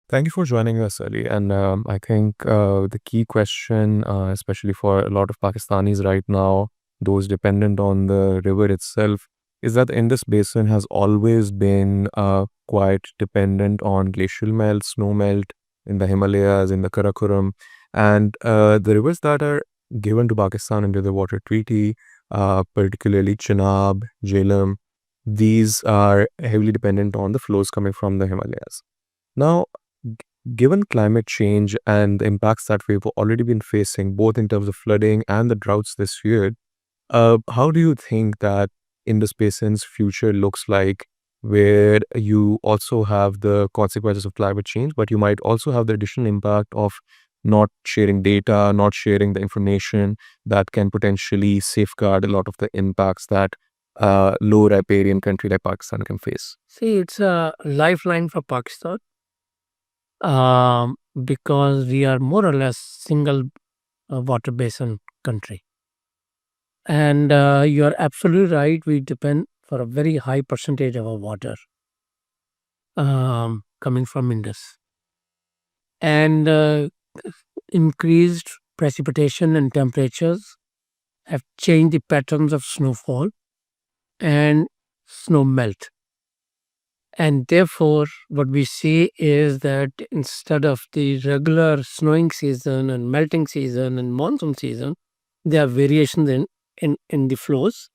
Thank you for joining us, Ali. And I think the key question, especially for a lot of Pakistanis right now, those dependent on the river itself, is that the Indus Basin has always been quite dependent on glacial melt, snow melt in the Himalayas, in the Karakoram. And the rivers that are given to Pakistan under the Water Treaty, particularly Chenab, Jhelum, these are heavily dependent on the flows coming from the Himalayas. Now, g- given climate change and the impacts that we've already been facing, both in terms of flooding and the droughts this year, how do you think that Indus Basin's future looks like, where you also have the consequences of climate change, but you might also have the additional impact of not sharing data, not sharing the information that can potentially safeguard a lot of the impacts that low riparian country like Pakistan can face? See, it's a lifeline for Pakistan um, because we are more or less single water basin country. And you are absolutely right. We depend for a very high percentage of our water coming from Indus. And increased precipitation and temperatures have changed the patterns of snowfall and snow melt. And therefore, what we see is that instead of the regular snowing season and melting season and monsoon season, there are variations in the flows,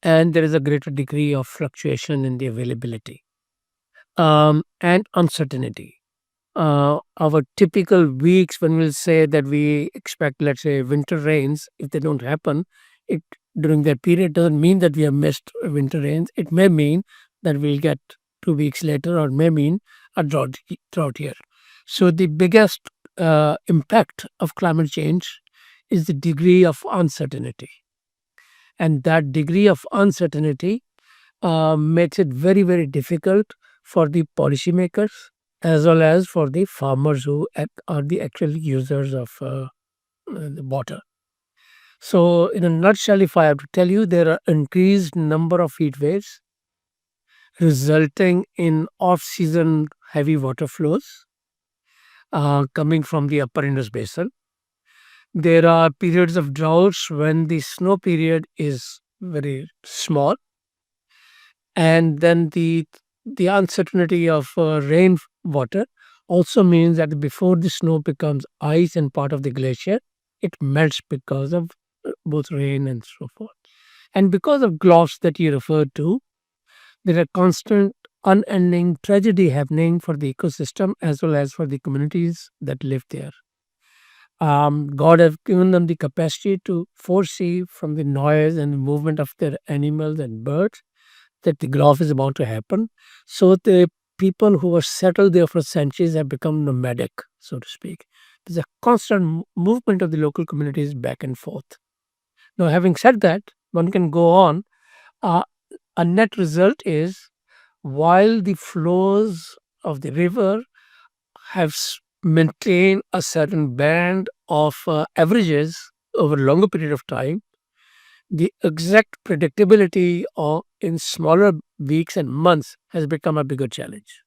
and there is a greater degree of fluctuation in the availability and uncertainty. Our typical weeks, when we'll say that we expect, let's say, winter rains, if they don't happen, it during that period doesn't mean that we have missed winter rains. It may mean that we'll get 2 weeks later, or may mean a drought year. So the biggest impact of climate change is the degree of uncertainty, and that degree of uncertainty makes it very, very difficult for the policymakers as well as for the farmers who are the actual users of the water. So, in a nutshell, if I have to tell you, there are increased number of heat waves resulting in off-season heavy water flows coming from the upper Indus Basin. There are periods of droughts when the snow period is very small, and then the uncertainty of rain water also means that before the snow becomes ice and part of the glacier, it melts because of both rain and so forth. And because of gloves that you referred to, there are constant, unending tragedy happening for the ecosystem as well as for the communities that live there. God has given them the capacity to foresee from the noise and the movement of their animals and birds that the growth is about to happen. So the people who were settled there for centuries have become nomadic, so to speak. There's a constant movement of the local communities back and forth. Now, having said that, one can go on. Uh, a net result is, while the flows of the river have maintained a certain band of averages over a longer period of time, the exact predictability of in smaller weeks and months has become a bigger challenge.